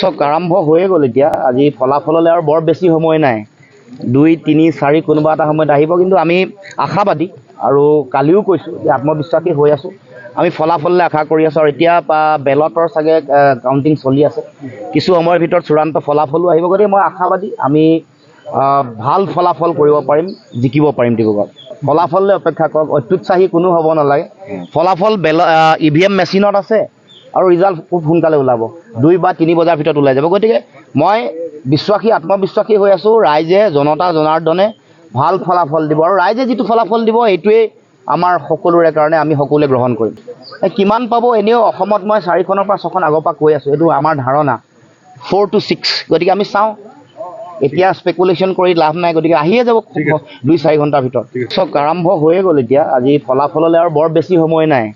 চক আৰম্ভ হৈয়ে গ'ল এতিয়া আজি ফলাফললৈ আৰু বৰ বেছি সময় নাই 2, 3, 4 কোনোবা এটা সময়ত আহিব কিন্তু আমি আশাবাদী আৰু কালিও কৈছোঁ যে আত্মবিশ্বাসী হৈ আছোঁ আমি ফলাফললৈ আশা কৰি আছোঁ আৰু এতিয়া বেলটৰ চাগে কাউণ্টিং চলি আছে কিছু সময়ৰ ভিতৰত চূড়ান্ত ফলাফলো আহিব গতিকে মই আশাবাদী আমি ভাল ফলাফল কৰিব পাৰিম জিকিব পাৰিম ডিব্ৰুগড় ফলাফললৈ অপেক্ষা কৰক অত্যুৎসাহী কোনো হ'ব নালাগে ফলাফল EVM মেচিনত আছে আৰু ৰিজাল্ট খুব সোনকালে ওলাব 2 বা 3 বজাৰ ভিতৰত ওলাই যাব গতিকে মই আত্মবিশ্বাসী হৈ আছোঁ ৰাইজে জনতা জনাৰ্দনে ভাল ফলাফল দিব আৰু ৰাইজে যিটো ফলাফল দিব এইটোৱেই আমাৰ সকলোৰে কাৰণে আমি সকলোৱে গ্ৰহণ কৰিম কিমান পাব এনেও অসমত মই 4খনৰ পৰা 6খন আগৰ পৰা কৈ আছোঁ এইটো আমাৰ ধাৰণা 4 to 6 গতিকে আমি চাওঁ এতিয়া স্পেকুলেশ্যন কৰি লাভ নাই গতিকে আহিয়ে যাব 2-4 ঘণ্টাৰ ভিতৰত চক আৰম্ভ হৈয়ে গ'ল এতিয়া আজি ফলাফললৈ আৰু বৰ বেছি সময় নাই